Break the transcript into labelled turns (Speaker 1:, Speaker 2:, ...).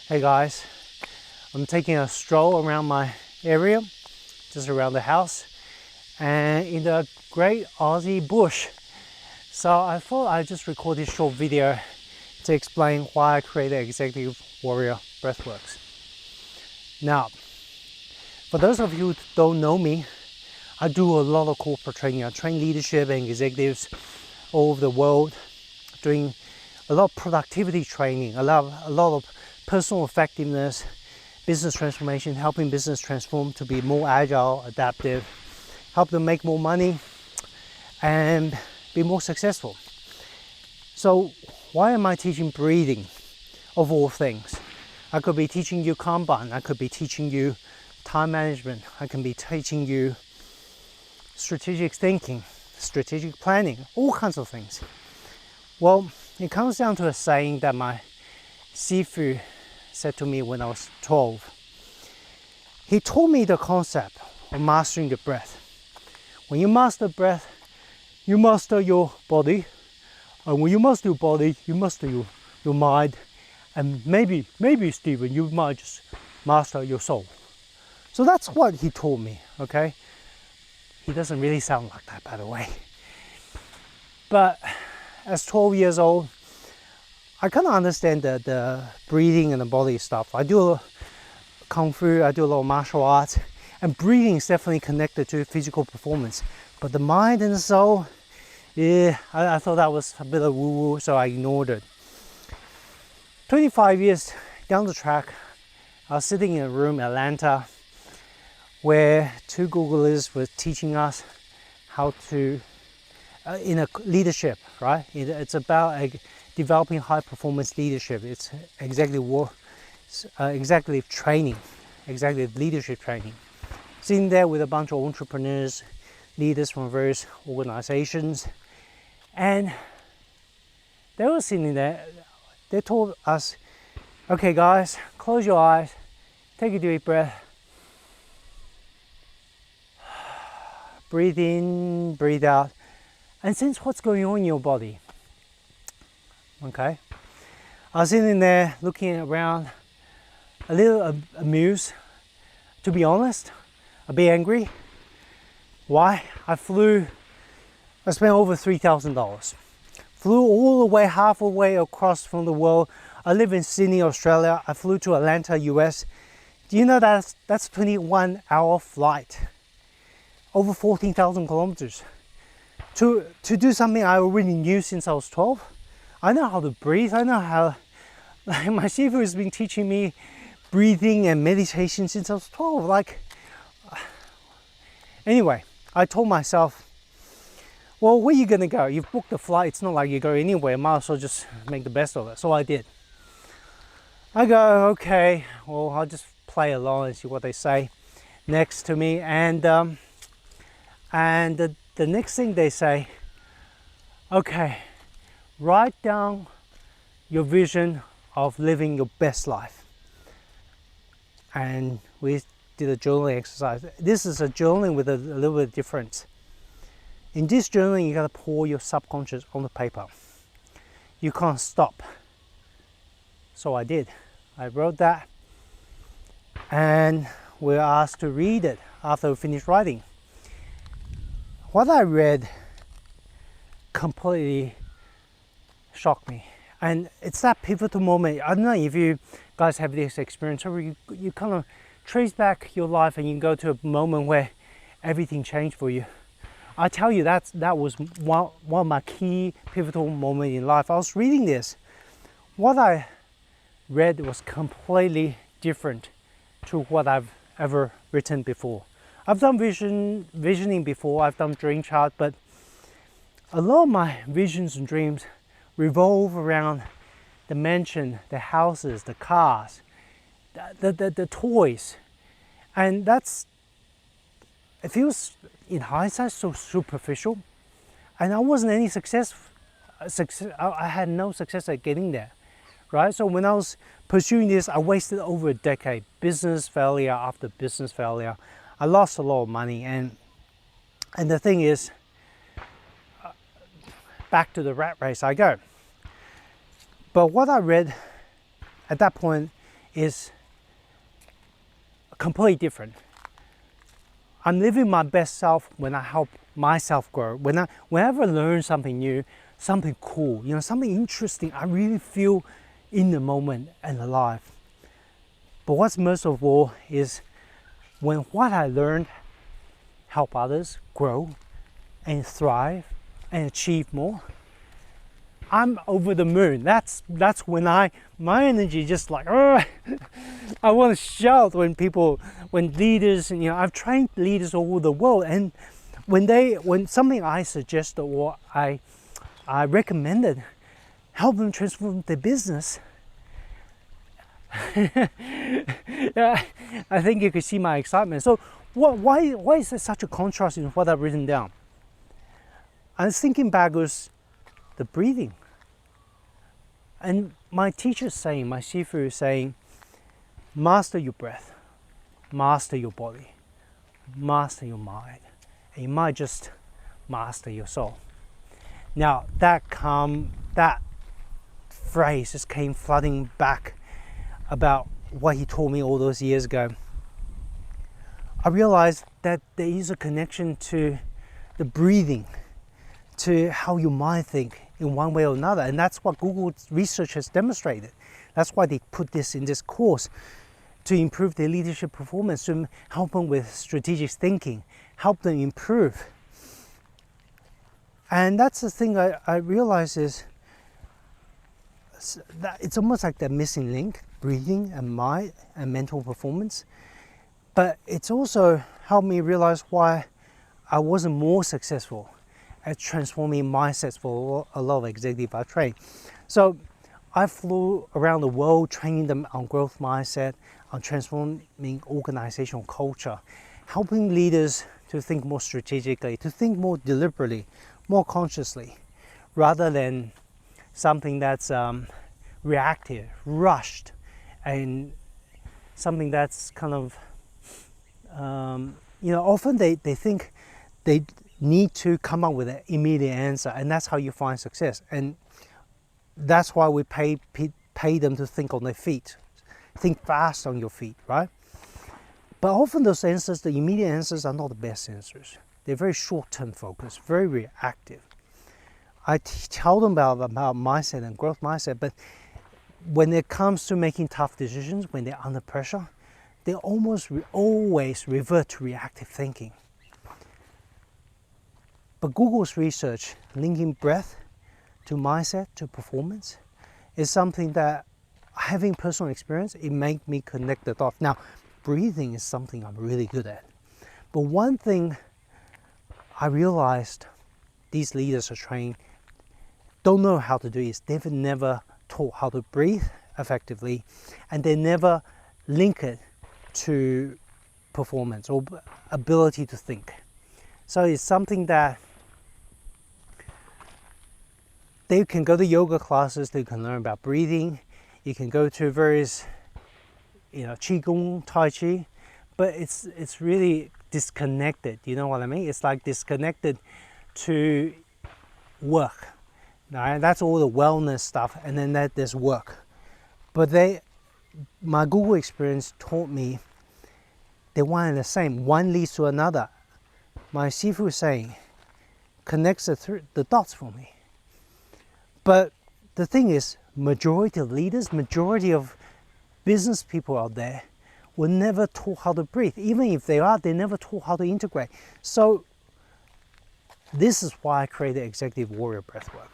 Speaker 1: Hey guys, I'm taking a stroll around my area, just around the house, and in the great Aussie bush. So I thought I'd just record this short video to explain why I created Executive Warrior Breathwork. Now, for those of you who don't know me, I do a lot of corporate training. I train leadership and executives all over the world, doing a lot of productivity training, a lot of personal effectiveness, business transformation, helping business transform to be more agile, adaptive, help them make more money and be more successful. So why am I teaching breathing of all things? I could be teaching you Kanban, I could be teaching you time management, I can be teaching you strategic thinking, strategic planning, all kinds of things. Well, it comes down to a saying that my Sifu said to me when I was 12. He taught me the concept of mastering the breath. When you master breath, you master your body. And when you master your body, you master your mind. And maybe Stephen, you might just master your soul. So that's what he taught me, okay? He doesn't really sound like that, by the way. But as 12 years old, I kind of understand the breathing and the body stuff. I do a lot of Kung Fu, I do a lot of martial arts, and breathing is definitely connected to physical performance. But the mind and the soul, yeah, I thought that was a bit of woo-woo, so I ignored it. 25 years down the track, I was sitting in a room in Atlanta where two Googlers were teaching us how to, in a leadership, right? It's about developing high performance leadership. It's executive training, executive leadership training. Sitting there with a bunch of entrepreneurs, leaders from various organizations, and they were sitting there. They told us, okay guys, close your eyes, take a deep breath, breathe in, breathe out, and sense what's going on in your body. Okay, I was sitting there looking around, a little amused, to be honest, a bit angry. Why? I spent over $3,000. Flew all the way, halfway across from the world. I live in Sydney, Australia. I flew to Atlanta, US. Do you know that's 21-hour flight, over 14,000 kilometers, to do something I already knew since I was 12. I know how to breathe. I know how, like my Sifu has been teaching me breathing and meditation since I was 12. Like, anyway, I told myself, well, where are you gonna go? You've booked the flight. It's not like you go anywhere. Might as well just make the best of it. So I did. I go, okay, well, I'll just play along and see what they say next to me. And the next thing they say, okay, write down your vision of living your best life. And we did a journaling exercise. This is a journaling with a little bit of difference. In this journaling, you gotta pour your subconscious on the paper. You can't stop. So I did. I wrote that, and we were asked to read it after we finished writing. What I read completely shocked me, and it's that pivotal moment. I don't know if you guys have this experience, or you kind of trace back your life and you go to a moment where everything changed for you. I tell you, that was one of my key pivotal moments in life. I was reading this. What I read was completely different to what I've ever written before. I've done visioning before, I've done dream chart, but a lot of my visions and dreams revolve around the mansion, the houses, the cars, the toys. And it feels, in hindsight, so superficial. And I wasn't any success. I had no success at getting there, right? So when I was pursuing this, I wasted over a decade, business failure after business failure. I lost a lot of money, and the thing is, back to the rat race I go. But what I read at that point is completely different. I'm living my best self when I help myself grow. Whenever I learn something new, something cool, something interesting, I really feel in the moment and alive. But what's most of all is when what I learned help others grow and thrive and achieve more, I'm over the moon. That's when my energy just like, I want to shout when leaders, I've trained leaders all over the world, and when something I suggested or I recommended help them transform their business, yeah, I think you could see my excitement. So why is there such a contrast in what I've written down? I was thinking back was the breathing. And my teacher's saying, my Sifu is saying, master your breath, master your body, master your mind, and you might just master your soul. Now that phrase just came flooding back about what he told me all those years ago. I realized that there is a connection to the breathing, to how your mind thinks in one way or another, and that's what Google's research has demonstrated. That's why they put this in this course, to improve their leadership performance, to help them with strategic thinking, help them improve. And that's the thing I realize is that it's almost like that missing link, breathing and mind and mental performance. But it's also helped me realize why I wasn't more successful at transforming mindsets for a lot of executives I train. So I flew around the world training them on growth mindset, on transforming organizational culture, helping leaders to think more strategically, to think more deliberately, more consciously, rather than something that's reactive, rushed, and something that's kind of, often they think they need to come up with an immediate answer, and that's how you find success. And that's why we pay them to think on their feet, think fast on your feet, right? But often those answers, the immediate answers, are not the best answers. They're very short-term focused, very reactive. I tell them about mindset and growth mindset, but when it comes to making tough decisions, when they're under pressure, they almost always revert to reactive thinking. But Google's research linking breath to mindset to performance is something that, having personal experience, it made me connect the dots. Now, breathing is something I'm really good at. But one thing I realized these leaders are trained don't know how to do is they've never taught how to breathe effectively, and they never link it to performance or ability to think. So it's something that they can go to yoga classes, they can learn about breathing, you can go to various, Qigong, Tai Chi, but it's really disconnected, you know what I mean? It's like disconnected to work. Right? That's all the wellness stuff, and then there's work. But my Google experience taught me they're one and the same. One leads to another. My Sifu saying connects the dots for me. But the thing is, majority of leaders, majority of business people out there were never taught how to breathe. Even if they never taught how to integrate. So this is why I created Executive Warrior Breathwork.